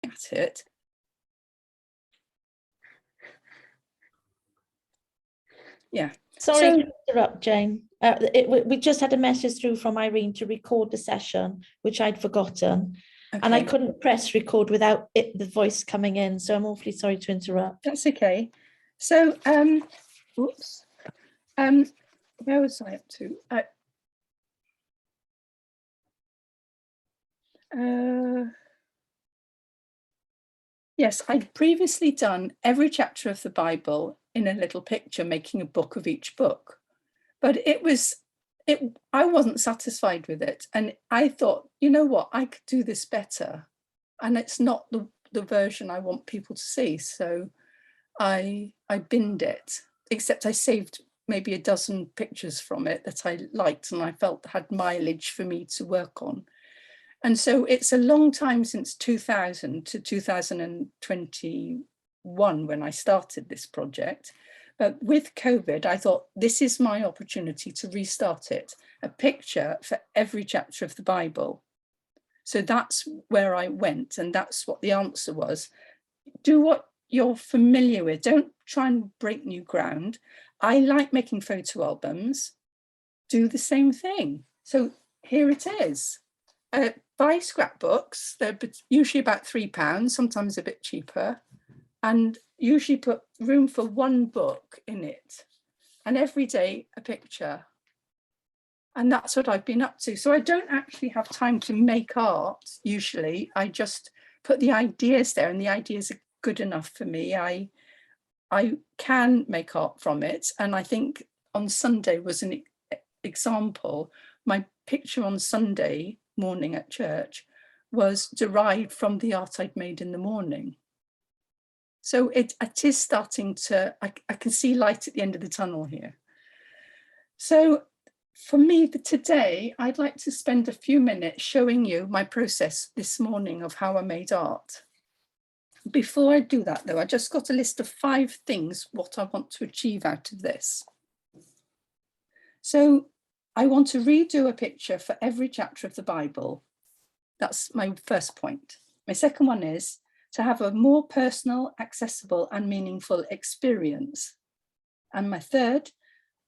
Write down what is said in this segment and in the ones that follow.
at it. Yeah. Sorry to interrupt, Jane. We just had a message through from Irene to record the session, which I'd forgotten. Okay. And I couldn't press record without the voice coming in. So I'm awfully sorry to interrupt. That's okay. So, oops. Where was I up to? Yes, I'd previously done every chapter of the Bible in a little picture, making a book of each book. But I wasn't satisfied with it. And I thought, you know what, I could do this better. And it's not the version I want people to see. So I binned it, except I saved maybe a dozen pictures from it that I liked and I felt had mileage for me to work on. And so it's a long time since 2000 to 2021 when I started this project. But with COVID, I thought this is my opportunity to restart it, a picture for every chapter of the Bible. So that's where I went, and that's what the answer was. Do what you're familiar with. Don't try and break new ground. I like making photo albums. Do the same thing. So here it is. Buy scrapbooks. They're usually about £3, sometimes a bit cheaper, and usually put room for one book in it, and every day a picture. And that's what I've been up to. So I don't actually have time to make art usually. I just put the ideas there, and the ideas are good enough for me. I can make art from it. And I think on Sunday was an example. My picture on Sunday morning at church was derived from the art I'd made in the morning. So it is starting to, I can see light at the end of the tunnel here. So for me today, I'd like to spend a few minutes showing you my process this morning of how I made art. Before I do that though, I just got a list of 5 things what I want to achieve out of this. So I want to redo a picture for every chapter of the Bible. That's my first point. My second one is to have a more personal, accessible and meaningful experience. And my third,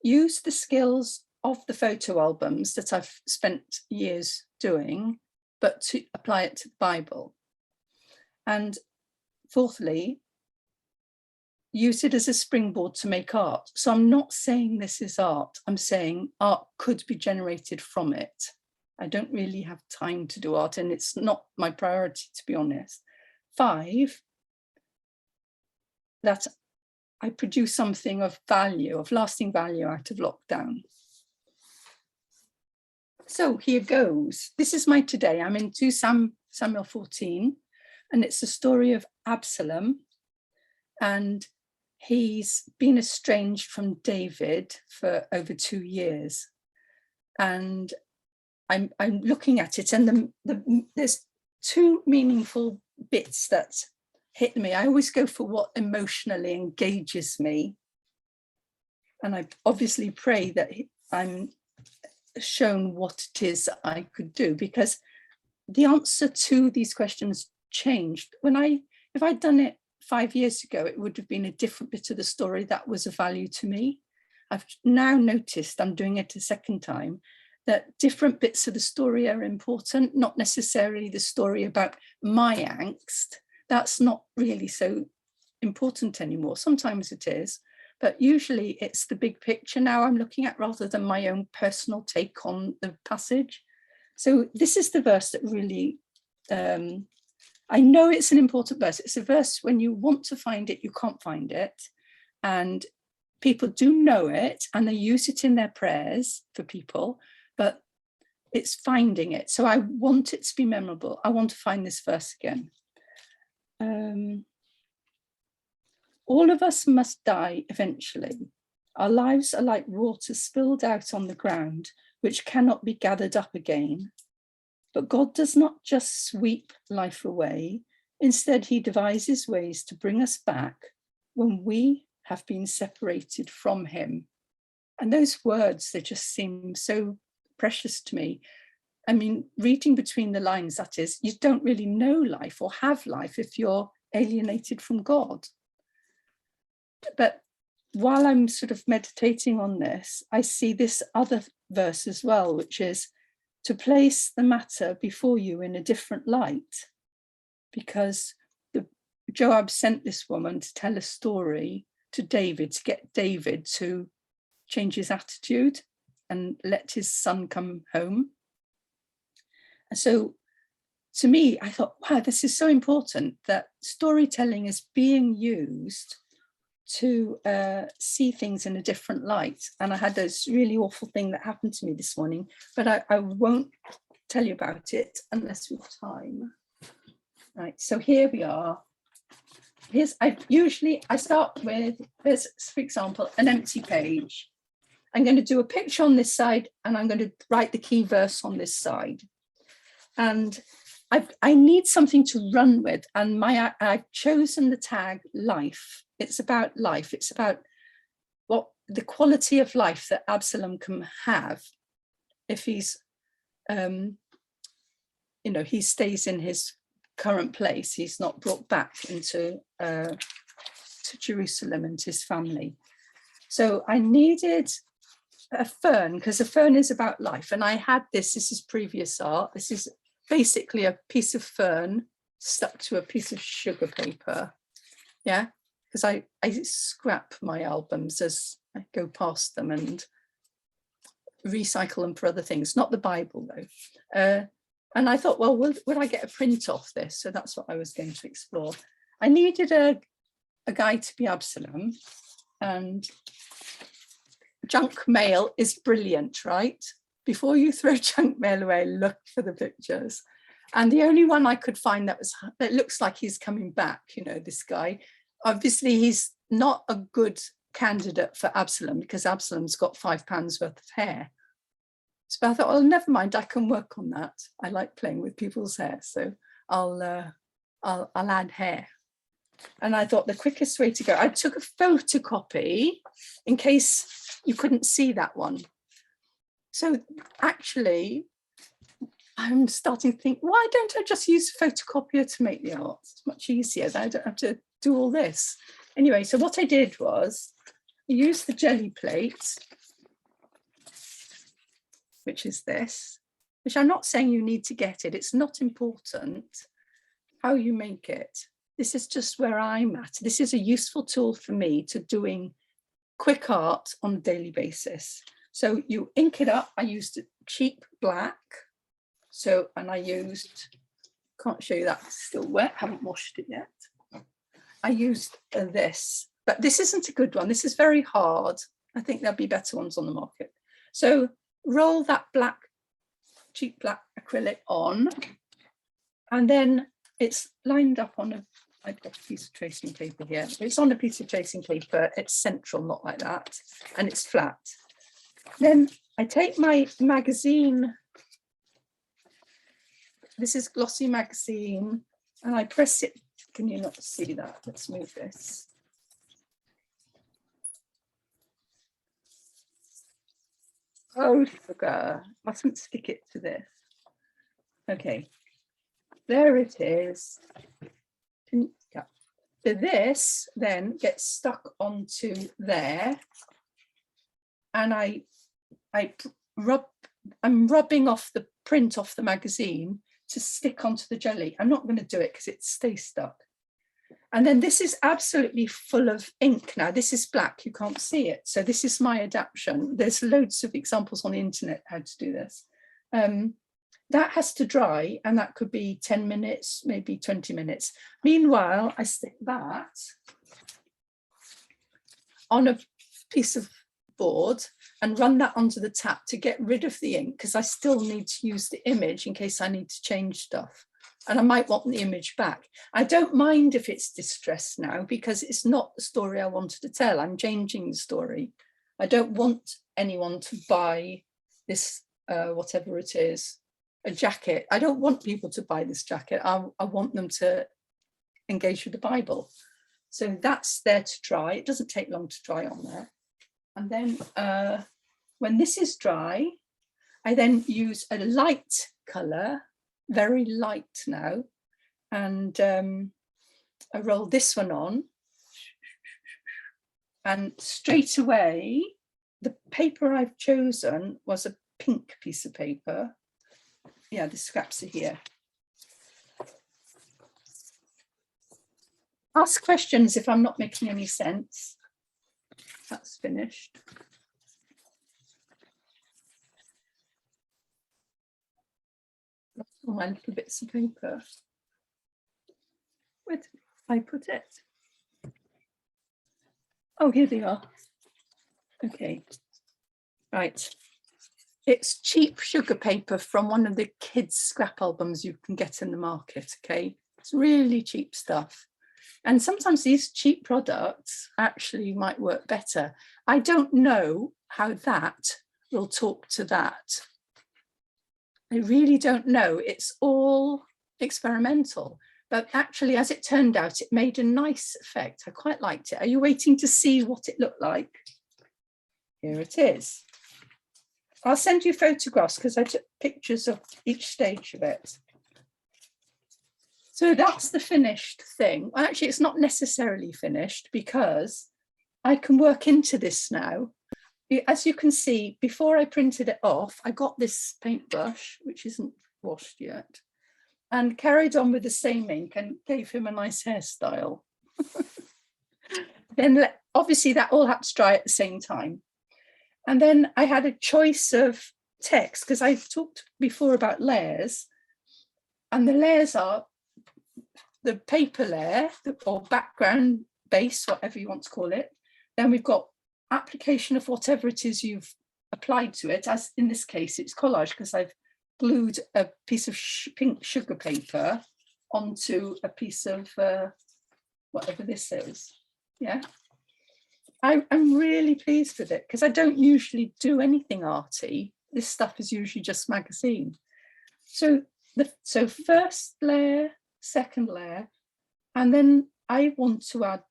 use the skills of the photo albums that I've spent years doing, but to apply it to the Bible. And fourthly, use it as a springboard to make art. So I'm not saying this is art, I'm saying art could be generated from it. I don't really have time to do art, and it's not my priority, to be honest. 5, that I produce something of value, of lasting value out of lockdown. So here goes. This is my today. I'm in 2 Samuel 14, and it's the story of Absalom. And he's been estranged from David for over 2 years. And I'm looking at it, and there's 2 meaningful bits that hit me. I always go for what emotionally engages me. And I obviously pray that I'm shown what it is I could do, because the answer to these questions changed. If I'd done it 5 years ago, it would have been a different bit of the story that was of value to me. I've now noticed, I'm doing it a second time, that different bits of the story are important, not necessarily the story about my angst. That's not really so important anymore. Sometimes it is, but usually it's the big picture now I'm looking at rather than my own personal take on the passage. So this is the verse that really, I know it's an important verse. It's a verse when you want to find it, you can't find it. And people do know it and they use it in their prayers for people, but it's finding it. So I want it to be memorable. I want to find this verse again. All of us must die eventually. Our lives are like water spilled out on the ground, which cannot be gathered up again. But God does not just sweep life away. Instead, he devises ways to bring us back when we have been separated from him. And those words, they just seem so precious to me. I mean, reading between the lines, that is, you don't really know life or have life if you're alienated from God. But while I'm sort of meditating on this, I see this other verse as well, which is to place the matter before you in a different light, because Joab sent this woman to tell a story to David, to get David to change his attitude and let his son come home. And so to me, I thought, wow, this is so important that storytelling is being used to see things in a different light. And I had this really awful thing that happened to me this morning, but I won't tell you about it unless we have time. Right, so here we are. I start with, there's, for example, an empty page. I'm going to do a picture on this side and I'm going to write the key verse on this side. And I need something to run with, and I've chosen the tag life. It's about life. It's about what the quality of life that Absalom can have if he's, he stays in his current place. He's not brought back into to Jerusalem and his family. So I needed a fern, because a fern is about life. And I had this is previous art. This is basically a piece of fern stuck to a piece of sugar paper. Yeah, because I scrap my albums as I go past them and recycle them for other things, not the Bible though. And I thought, well, would I get a print off this? So that's what I was going to explore. I needed a guy to be Absalom, and junk mail is brilliant, right? Before you throw junk mail away, look for the pictures. And the only one I could find that looks like he's coming back, this guy. Obviously, he's not a good candidate for Absalom because Absalom's got £5 worth of hair. So I thought, well, never mind, I can work on that. I like playing with people's hair, so I'll add hair. And I thought the quickest way to go, I took a photocopy in case you couldn't see that one. So actually, I'm starting to think, why don't I just use a photocopier to make the art? It's much easier. I don't have to do all this. Anyway, so what I did was I used the jelly plate, which is this, which I'm not saying you need to get it. It's not important how you make it. This is just where I'm at. This is a useful tool for me to doing quick art on a daily basis. So you ink it up. I used cheap black. And I used, can't show you that, it's still wet, haven't washed it yet. I used this, but this isn't a good one. This is very hard. I think there'll be better ones on the market. So roll that cheap black acrylic on, and then it's lined up on I've got a piece of tracing paper here. It's on a piece of tracing paper. It's central, not like that, and it's flat. Then I take my magazine. This is glossy magazine, and I press it. Can you not see that? Let's move this. Oh, sugar. Mustn't stick it to this. Okay, there it is. Yeah. So this then gets stuck onto there, and I'm rubbing off the print off the magazine to stick onto the jelly. I'm not going to do it because it stays stuck. And then this is absolutely full of ink now. This is black, you can't see it. So this is my adaptation. There's loads of examples on the internet how to do this. That has to dry, and that could be 10 minutes, maybe 20 minutes. Meanwhile, I stick that on a piece of board and run that onto the tap to get rid of the ink, because I still need to use the image in case I need to change stuff. And I might want the image back. I don't mind if it's distressed now, because it's not the story I wanted to tell. I'm changing the story. I don't want anyone to buy this, whatever it is, a jacket. I don't want people to buy this jacket. I want them to engage with the Bible. So that's there to dry. It doesn't take long to dry on there. And then when this is dry, I then use a light colour, very light now, and I roll this one on, and straight away, the paper I've chosen was a pink piece of paper. Yeah, the scraps are here. Ask questions if I'm not making any sense. That's finished. That's all my little bits of paper. Where did I put it? Oh, here they are. Okay, right. It's cheap sugar paper from one of the kids' scrap albums you can get in the market, okay? It's really cheap stuff. And sometimes these cheap products actually might work better. I don't know how that will talk to that. I really don't know. It's all experimental. But actually, as it turned out, it made a nice effect. I quite liked it. Are you waiting to see what it looked like? Here it is. I'll send you photographs because I took pictures of each stage of it. So that's the finished thing. Well, actually, it's not necessarily finished because I can work into this now. As you can see, before I printed it off, I got this paintbrush, which isn't washed yet, and carried on with the same ink and gave him a nice hairstyle. Then obviously that all had to dry at the same time. And then I had a choice of text because I've talked before about layers, and the layers are the paper layer or background base, whatever you want to call it. Then we've got application of whatever it is you've applied to it, as in this case it's collage because I've glued a piece of pink sugar paper onto a piece of whatever this is. Yeah, I'm really pleased with it because I don't usually do anything arty. This stuff is usually just magazine. So first layer, second layer, and then I want to add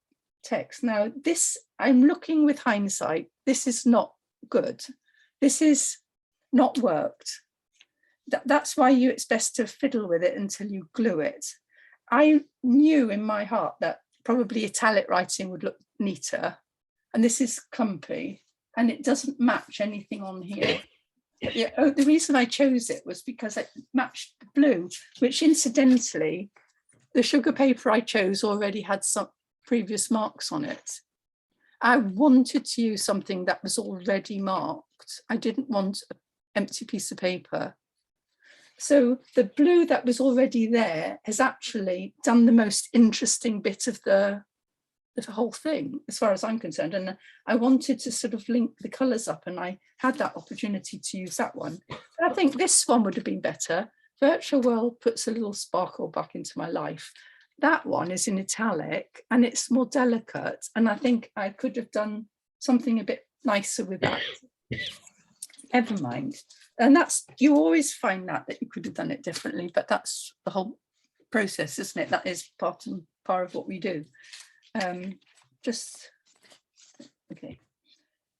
text. Now this, I'm looking with hindsight, this is not good. This is not worked. That's why it's best to fiddle with it until you glue it. I knew in my heart that probably italic writing would look neater, and this is clumpy and it doesn't match anything on here. Yeah, the reason I chose it was because it matched the blue, which incidentally, the sugar paper I chose already had some previous marks on it. I wanted to use something that was already marked. I didn't want an empty piece of paper. So the blue that was already there has actually done the most interesting bit of the whole thing, as far as I'm concerned. And I wanted to sort of link the colours up, and I had that opportunity to use that one. But I think this one would have been better. Virtual World puts a little sparkle back into my life. That one is in italic and it's more delicate. And I think I could have done something a bit nicer with that. Never mind. And that's, you always find that you could have done it differently, but that's the whole process, isn't it? That is part of what we do. Just okay.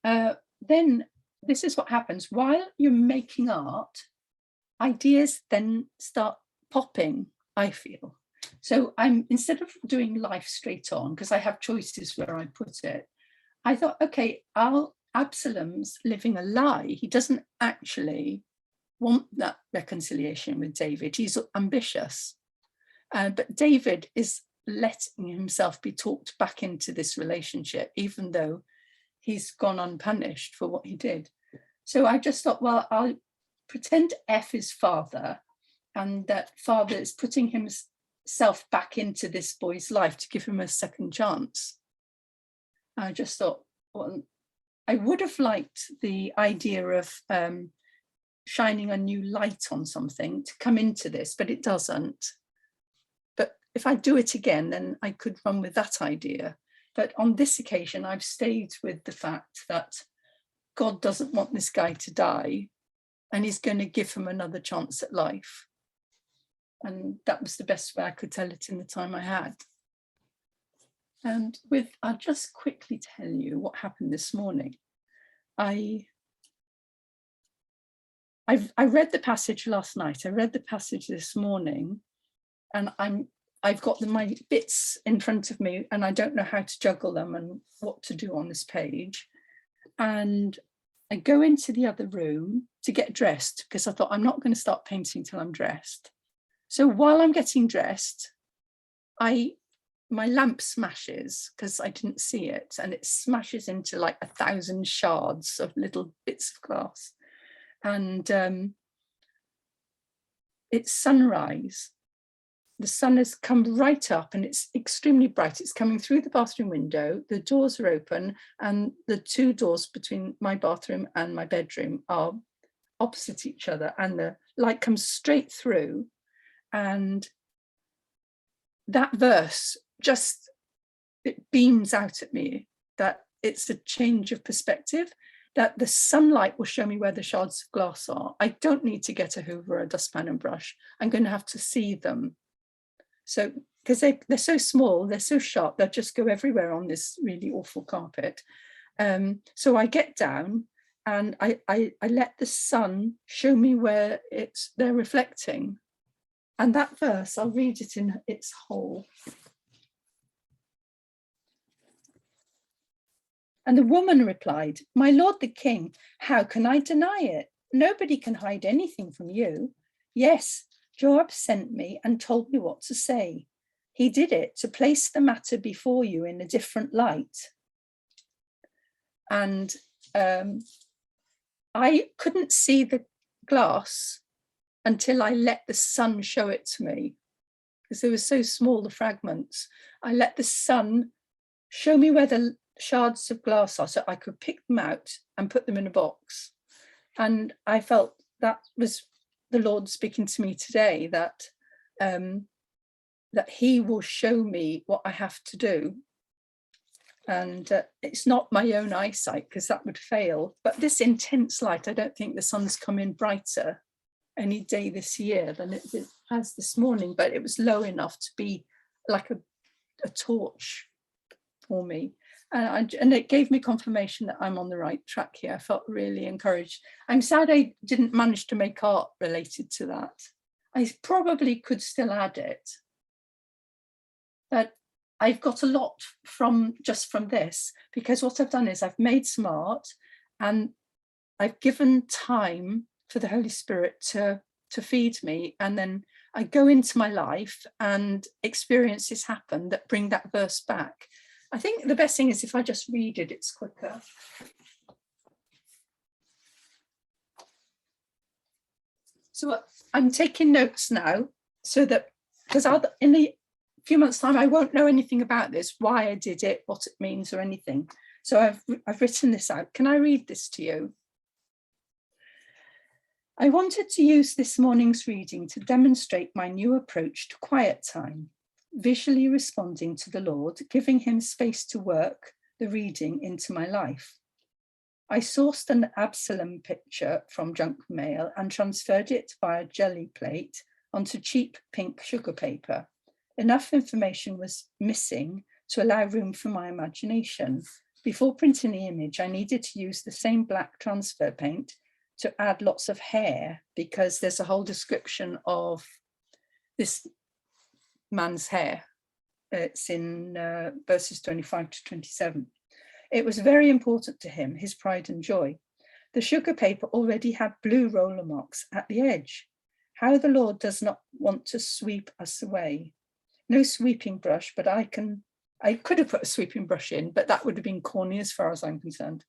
Then this is what happens while you're making art. Ideas then start popping, I feel. So I'm, instead of doing life straight on, because I have choices where I put it, I thought, okay, Absalom's living a lie. He doesn't actually want that reconciliation with David. He's ambitious. But David is letting himself be talked back into this relationship, even though he's gone unpunished for what he did. So I just thought, well, I'll pretend F is father, and that father is putting himself back into this boy's life to give him a second chance. I just thought, well, I would have liked the idea of shining a new light on something to come into this, but it doesn't. But if I do it again, then I could run with that idea. But on this occasion, I've stayed with the fact that God doesn't want this guy to die, and he's going to give him another chance at life. And that was the best way I could tell it in the time I had. And I'll just quickly tell you what happened this morning. I I read the passage last night, I read the passage this morning, and I've got my bits in front of me and I don't know how to juggle them and what to do on this page. And I go into the other room to get dressed because I thought I'm not going to start painting till I'm dressed. So while I'm getting dressed, my lamp smashes because I didn't see it, and it smashes into like 1,000 shards of little bits of glass. And it's sunrise. The sun has come right up and it's extremely bright. It's coming through the bathroom window. The doors are open, and the two doors between my bathroom and my bedroom are opposite each other, and the light comes straight through. And that verse just, it beams out at me that it's a change of perspective, that the sunlight will show me where the shards of glass are. I don't need to get a hoover, a dustpan and brush. I'm going to have to see them. So, because they're so small, they're so sharp, they'll just go everywhere on this really awful carpet. So I get down and I let the sun show me where they're reflecting. And that verse, I'll read it in its whole. And the woman replied, "My lord the king, how can I deny it? Nobody can hide anything from you. Yes, Joab sent me and told me what to say. He did it to place the matter before you in a different light." And I couldn't see the glass until I let the sun show it to me, because they were so small, the fragments. I let the sun show me where the shards of glass are so I could pick them out and put them in a box. And I felt that was the Lord speaking to me today, that that he will show me what I have to do. And it's not my own eyesight, because that would fail, but this intense light, I don't think the sun's come in brighter any day this year than it has this morning, but it was low enough to be like a torch for me. And it gave me confirmation that I'm on the right track here. I felt really encouraged. I'm sad I didn't manage to make art related to that. I probably could still add it, but I've got a lot from this, because what I've done is I've made some art and I've given time for the Holy Spirit to feed me, and then I go into my life and experiences happen that bring that verse back. I think the best thing is if I just read it, it's quicker. So I'm taking notes now, so that, because in a few months' time, I won't know anything about this, why I did it, what it means or anything. So I've written this out. Can I read this to you? I wanted to use this morning's reading to demonstrate my new approach to quiet time, visually responding to the Lord, giving him space to work the reading into my life. I sourced an Absalom picture from junk mail and transferred it via jelly plate onto cheap pink sugar paper. Enough information was missing to allow room for my imagination. Before printing the image, I needed to use the same black transfer paint to add lots of hair, because there's a whole description of this man's hair. It's in verses 25 to 27. It was very important to him, his pride and joy. The sugar paper already had blue roller marks at the edge. How the Lord does not want to sweep us away. No sweeping brush, but I could have put a sweeping brush in, but that would have been corny as far as I'm concerned.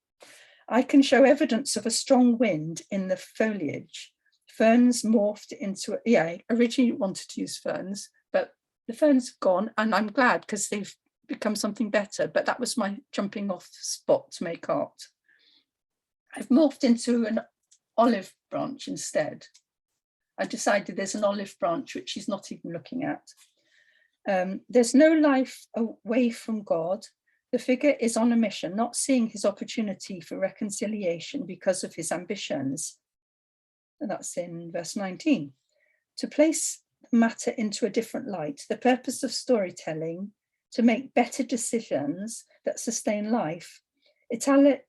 I can show evidence of a strong wind in the foliage. Ferns morphed into, I originally wanted to use ferns, but the ferns have gone, and I'm glad, because they've become something better, but that was my jumping off spot to make art. I've morphed into an olive branch instead. I decided there's an olive branch which he's not even looking at. There's no life away from God. The figure is on a mission, not seeing his opportunity for reconciliation because of his ambitions. And that's in verse 19. To place the matter into a different light, the purpose of storytelling, to make better decisions that sustain life. Italic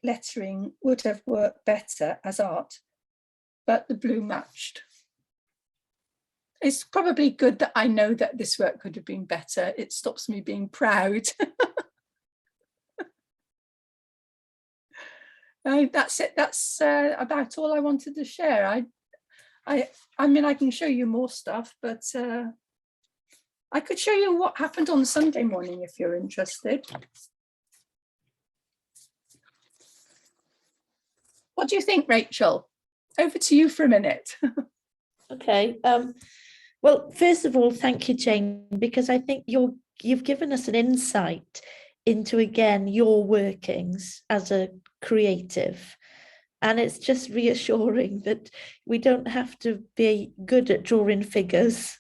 lettering would have worked better as art, but the blue matched. It's probably good that I know that this work could have been better. It stops me being proud. That's it. That's about all I wanted to share. I mean, I can show you more stuff, but I could show you what happened on Sunday morning if you're interested. What do you think, Rachel? Over to you for a minute. Okay. Well, first of all, thank you, Jane, because I think you've given us an insight into, again, your workings as a creative. And it's just reassuring that we don't have to be good at drawing figures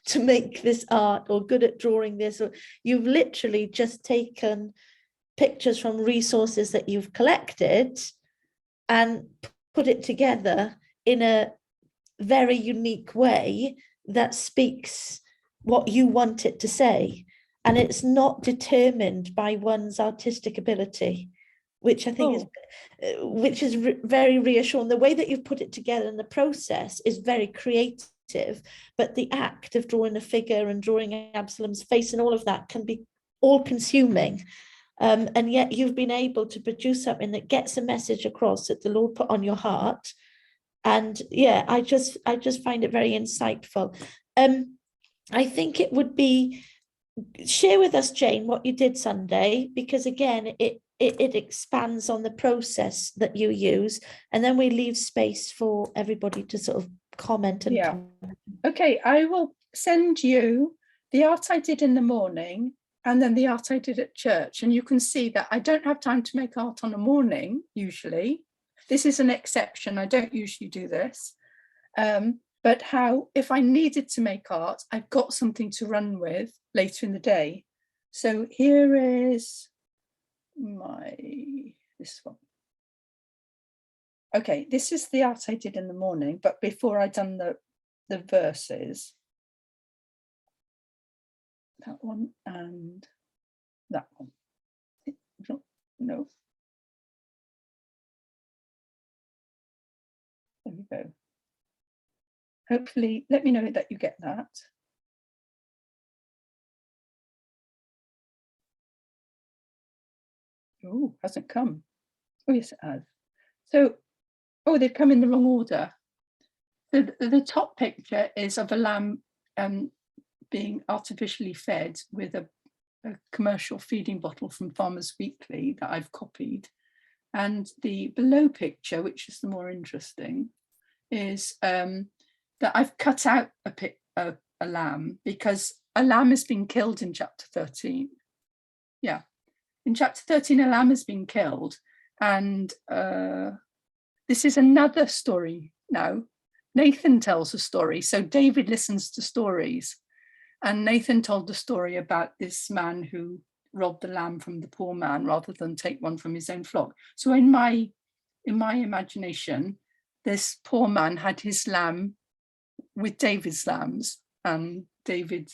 to make this art, or good at drawing this. Or you've literally just taken pictures from resources that you've collected and put it together in a very unique way that speaks what you want it to say. And it's not determined by one's artistic ability, which I think is very reassuring. The way that you've put it together in the process is very creative, but the act of drawing a figure and drawing Absalom's face and all of that can be all consuming. And yet you've been able to produce something that gets a message across that the Lord put on your heart. And yeah, I just find it very insightful. I think it would be, share with us, Jane, what you did Sunday, because again, it expands on the process that you use, and then we leave space for everybody to sort of comment and comment. Okay, I will send you the art I did in the morning and then the art I did at church, and you can see that I don't have time to make art on a morning usually. This is an exception. I don't usually do this. But how, if I needed to make art, I've got something to run with later in the day. So here is this one. Okay, this is the art I did in the morning, but before I'd done the verses. That one and that one. No. There we go. Hopefully, let me know that you get that. Oh, hasn't come. Oh, yes, it has. So, they've come in the wrong order. The top picture is of a lamb being artificially fed with a commercial feeding bottle from Farmers Weekly that I've copied. And the below picture, which is the more interesting, is that I've cut out a lamb, because a lamb has been killed in chapter 13. Yeah, in chapter 13, a lamb has been killed. And this is another story now. Nathan tells a story. So David listens to stories. And Nathan told the story about this man who robbed the lamb from the poor man rather than take one from his own flock. So in my imagination, this poor man had his lamb with David's lambs, and David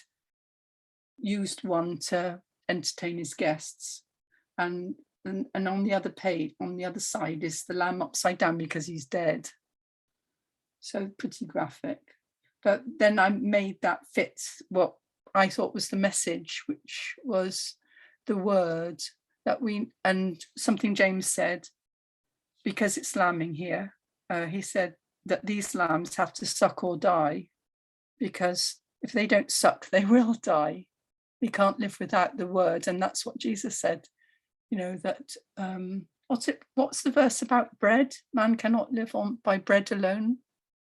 used one to entertain his guests. And on the other page, on the other side, is the lamb upside down because he's dead. So pretty graphic. But then I made that fit what I thought was the message, which was the word that and something James said, because it's lambing here, he said that these lambs have to suck or die, because if they don't suck, they will die. We can't live without the word. And that's what Jesus said, that, what's the verse about bread? Man cannot live by bread alone,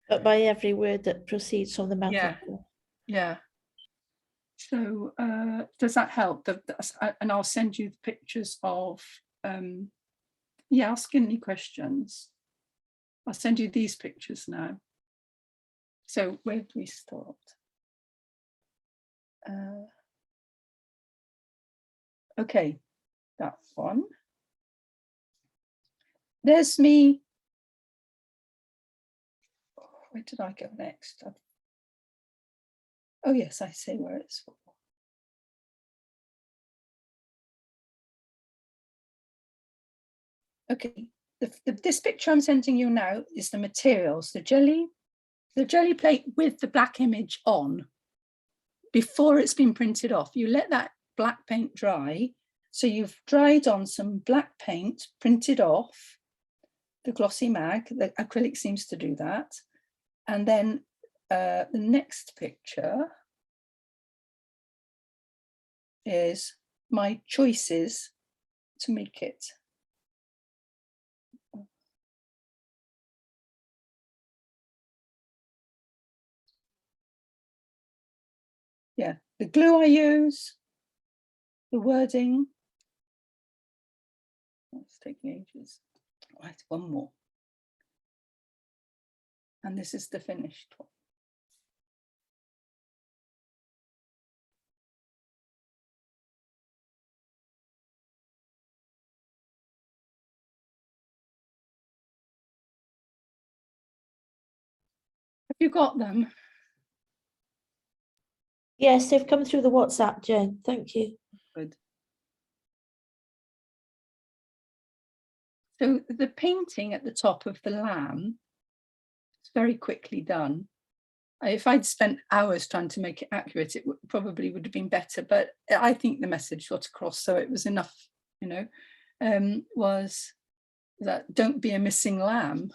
but by every word that proceeds from the mouth of God. Yeah. So does that help? And I'll send you the pictures of, ask any questions. I'll send you these pictures now. So where do we start? Okay, that one. There's me. Where did I go next? Oh yes, I see where it's for. Okay, this picture I'm sending you now is the materials, the jelly plate with the black image on before it's been printed off. You let that black paint dry. So you've dried on some black paint, printed off the glossy mag. The acrylic seems to do that. And then the next picture is my choices to make it. Yeah, the glue I use, the wording. Oh, it's taking ages. Right, one more. And this is the finished one. Have you got them? Yes, they've come through the WhatsApp, Jane. Thank you. Good. So the painting at the top of the lamb is very quickly done. If I'd spent hours trying to make it accurate, it probably would have been better, but I think the message got across, so it was enough, you know, was that don't be a missing lamb.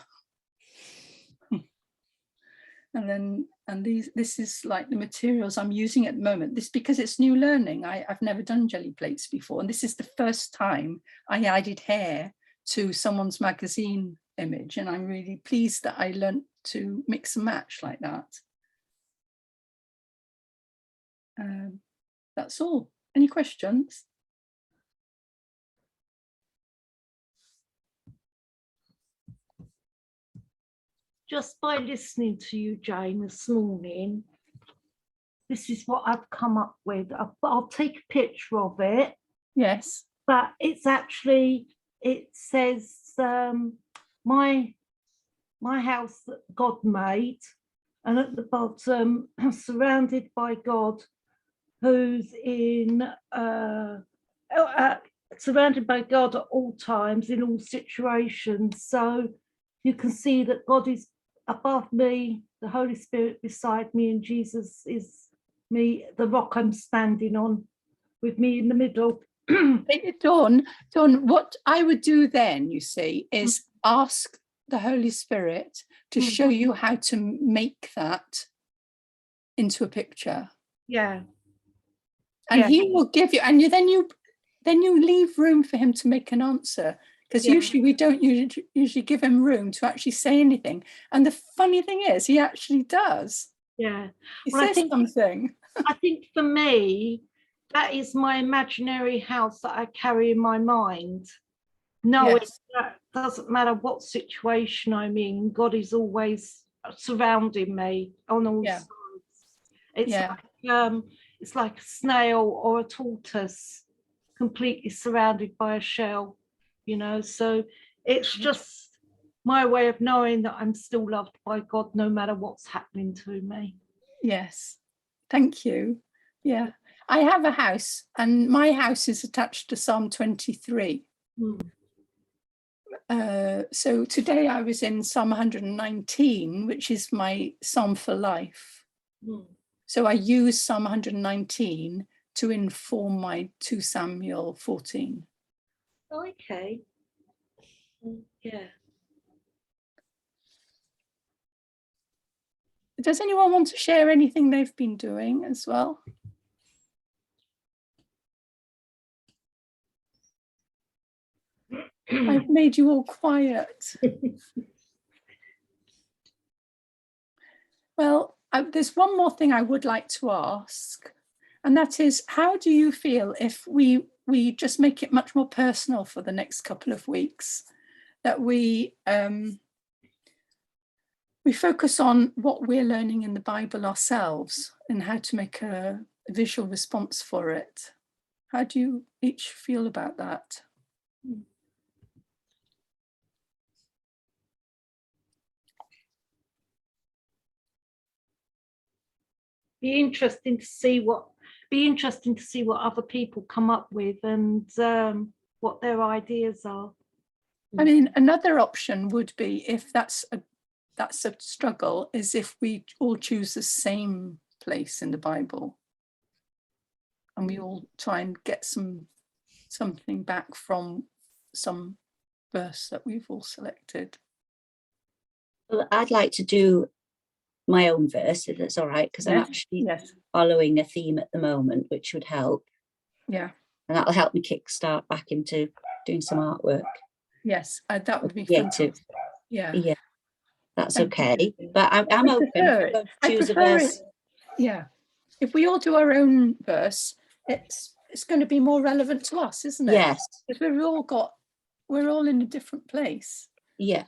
This is like the materials I'm using at the moment. This because it's new learning. I've never done jelly plates before, and this is the first time I added hair to someone's magazine image, and I'm really pleased that I learnt to mix and match like that. That's all. Any questions? Just by listening to you, Jane, this morning, this is what I've come up with. I'll take a picture of it. Yes. But it's actually, it says my house that God made, and at the bottom, surrounded by God, who's in surrounded by God at all times, in all situations. So you can see that God is above me, the Holy Spirit beside me, and Jesus is me, the rock I'm standing on, with me in the middle. Dawn, what I would do then, you see, is ask the Holy Spirit to show you how to make that into a picture. Yeah. And yeah. he will give you, and then you leave room for him to make an answer, because usually we don't usually give him room to actually say anything. And the funny thing is, he actually does. Yeah. He says something. I think for me, that is my imaginary house that I carry in my mind. No, Yes. It doesn't matter what situation I'm in, God is always surrounding me on all sides. It's like a snail or a tortoise completely surrounded by a shell, you know. So it's just my way of knowing that I'm still loved by God no matter what's happening to me. Yes, thank you. Yeah, I have a house, and my house is attached to Psalm 23. So today I was in Psalm 119, which is my Psalm for life. So I use Psalm 119 to inform my 2 Samuel 14. Okay. Yeah. Does anyone want to share anything they've been doing as well? I've made you all quiet. Well, there's one more thing I would like to ask, and that is, how do you feel if we just make it much more personal for the next couple of weeks, that we focus on what we're learning in the Bible ourselves and how to make a visual response for it? How do you each feel about that? Be interesting to see what other people come up with, and what their ideas are. I mean, another option would be, if that's a struggle, is if we all choose the same place in the Bible and we all try and get something back from some verse that we've all selected. Well, I'd like to do my own verse, if that's all right, because I'm actually following a theme at the moment, which would help. Yeah. And that'll help me kickstart back into doing some artwork. Yes, that would be creative. fantastic. Yeah. Yeah, that's Thank okay. you. But I'm I open. prefer it. Choose a prefer verse. it. Yeah. If we all do our own verse, it's going to be more relevant to us, isn't it? Yes. Because we're all in a different place. Yeah.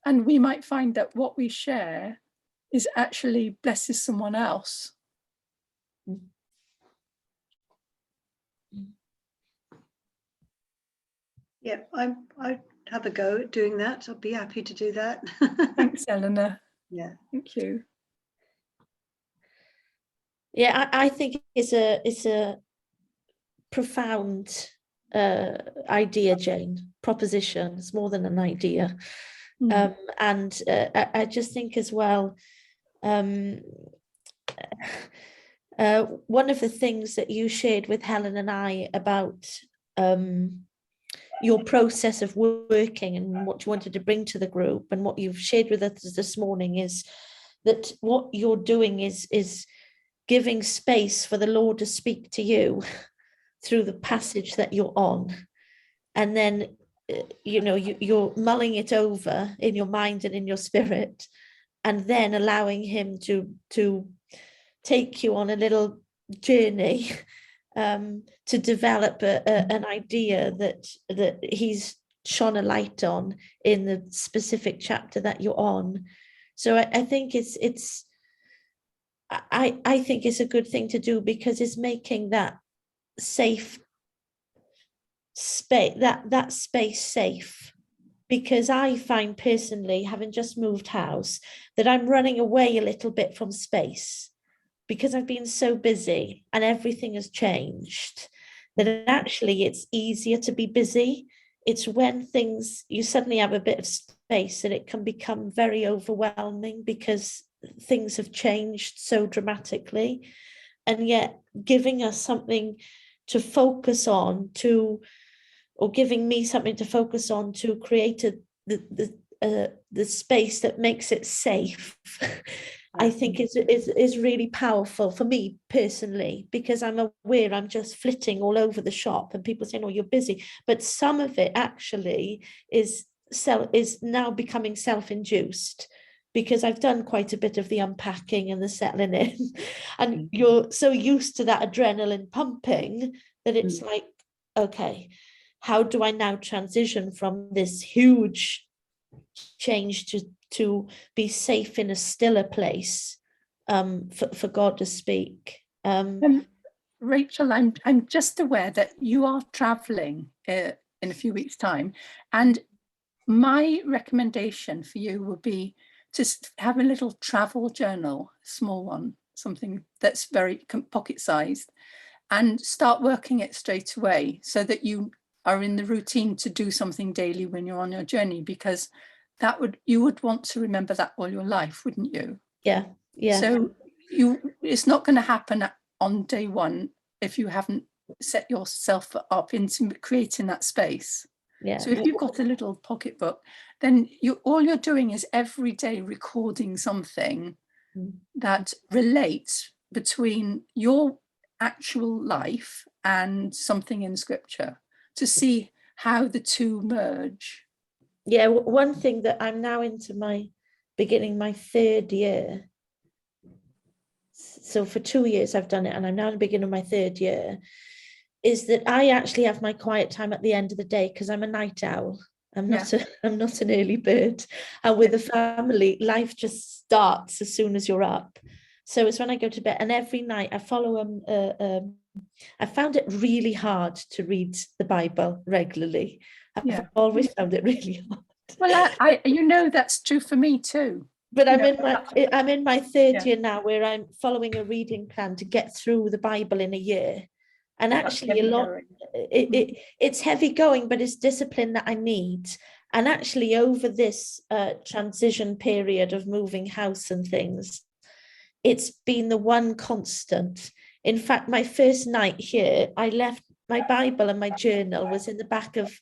And we might find that what we share is actually blesses someone else. Yeah, I'd have a go at doing that. I'd be happy to do that. Thanks, Eleanor. Yeah. Thank you. Yeah, I think it's a profound idea, Jane. Proposition. It's more than an idea. Mm. And I just think as well, one of the things that you shared with Helen and I about your process of working and what you wanted to bring to the group, and what you've shared with us this morning, is that what you're doing is giving space for the Lord to speak to you through the passage that you're on. And then, you're mulling it over in your mind and in your spirit, and then allowing him to take you on a little journey to develop an idea that he's shone a light on in the specific chapter that you're on. So I think I think it's a good thing to do, because it's making that safe space, that space safe. Because I find personally, having just moved house, that I'm running away a little bit from space, because I've been so busy and everything has changed, that actually it's easier to be busy. It's when you suddenly have a bit of space that it can become very overwhelming, because things have changed so dramatically. And yet giving us something to focus on, or giving me something to focus on, to create the space that makes it safe, I think is really powerful for me personally, because I'm aware I'm just flitting all over the shop and people saying, oh, you're busy. But some of it actually is now becoming self-induced, because I've done quite a bit of the unpacking and the settling in, and you're so used to that adrenaline pumping that it's like, okay, how do I now transition from this huge change to be safe in a stiller place, for God to speak? Rachel, I'm just aware that you are traveling in a few weeks' time, and my recommendation for you would be to have a little travel journal, a small one, something that's very pocket-sized, and start working it straight away, so that you are in the routine to do something daily when you're on your journey, because you would want to remember that all your life, wouldn't you? Yeah. So it's not going to happen on day one if you haven't set yourself up into creating that space. Yeah. So if you've got a little pocketbook, then all you're doing is every day recording something that relates between your actual life and something in scripture, to see how the two merge. Yeah, one thing that I'm now beginning my 3rd year. So for 2 years I've done it, and I'm now in the beginning of my 3rd year, is that I actually have my quiet time at the end of the day, because I'm a night owl. I'm not an early bird. And with the family, life just starts as soon as you're up. So it's when I go to bed, and every night I follow I found it really hard to read the Bible regularly. I've always found it really hard. Well, that's true for me too. But I'm in my 3rd year now, where I'm following a reading plan to get through the Bible in a year. And actually a lot, it's heavy going, but it's discipline that I need. And actually over this transition period of moving house and things, it's been the one constant. In fact, my first night here, I left my Bible and my journal was in the back of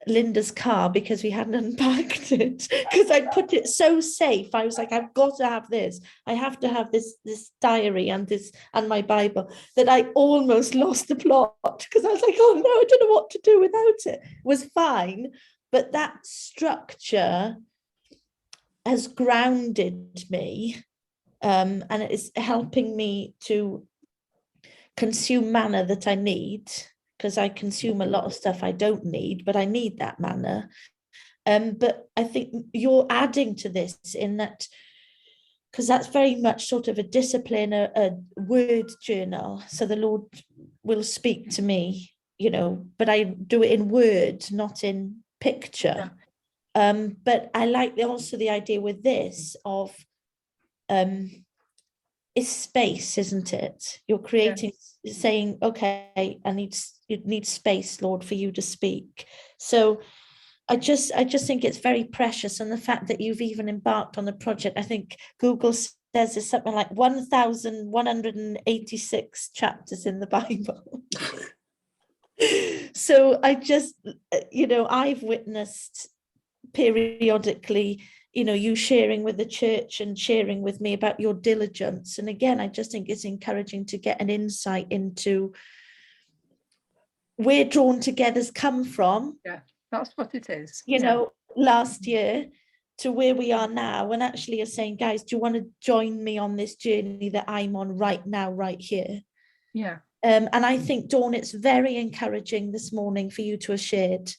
Linda's car because we hadn't unpacked it, because I put it so safe. I was like, I've got to have this. I have to have this diary and my Bible, that I almost lost the plot because I was like, oh no, I don't know what to do without it. It was fine, but that structure has grounded me, and it is helping me to consume manna that I need, because I consume a lot of stuff I don't need, but I need that manna. But I think you're adding to this in that, because that's very much sort of a discipline, a word journal. So the Lord will speak to me, but I do it in word, not in picture. But I like also the idea with this of it's space, isn't it? You're creating, saying, okay, you need space, Lord, for you to speak. So I just think it's very precious. And the fact that you've even embarked on the project, I think Google says there's something like 1,186 chapters in the Bible. So I just, I've witnessed periodically, you sharing with the church and sharing with me about your diligence. And again, I just think it's encouraging to get an insight into where Drawn Together's come from. Yeah, that's what it is. Last year to where we are now, and actually are saying, guys, do you want to join me on this journey that I'm on right now, right here? Yeah. And I think, Dawn, it's very encouraging this morning for you to have shared,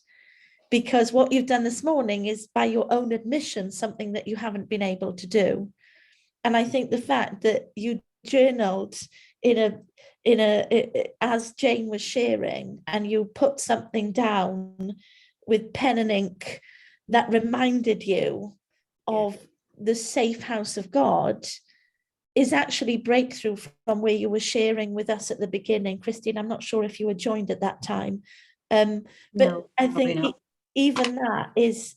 because what you've done this morning is, by your own admission, something that you haven't been able to do. And I think the fact that you journaled as Jane was sharing, and you put something down with pen and ink that reminded you of the safe house of God, is actually breakthrough from where you were sharing with us at the beginning. Christine, I'm not sure if you were joined at that time. But No, I think even that is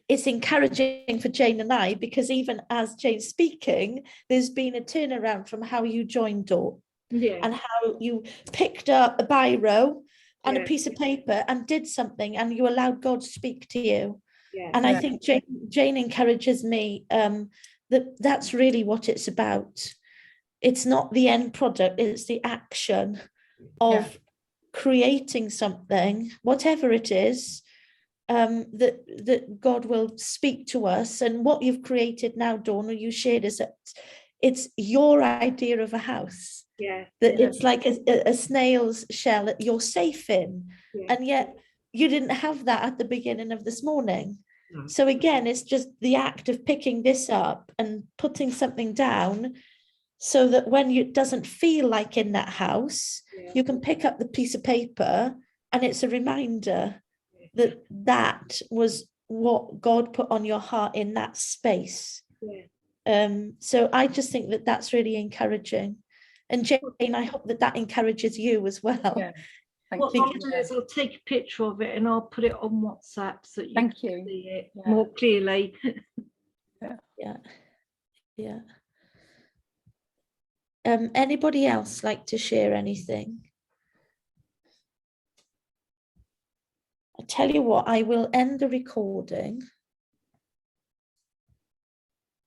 it's encouraging for Jane and I, because even as Jane's speaking, there's been a turnaround from how you joined Dawn, and how you picked up a biro and a piece of paper and did something, and you allowed God to speak to you. And I think Jane encourages me that's really what it's about. It's not the end product, it's the action of creating something, whatever it is, that God will speak to us. And what you've created now, Dawn, or you shared, is that it's your idea of a house. It's like a snail's shell that you're safe in. And yet you didn't have that at the beginning of this morning. So again, it's just the act of picking this up and putting something down, so that when it doesn't feel like in that house, you can pick up the piece of paper, and it's a reminder that was what God put on your heart in that space. So I just think that that's really encouraging. And Jane, I hope that encourages you as well. What I'll do is I'll take a picture of it and I'll put it on WhatsApp so you can see it more clearly. Yeah. Anybody else like to share anything? I tell you what, I will end the recording.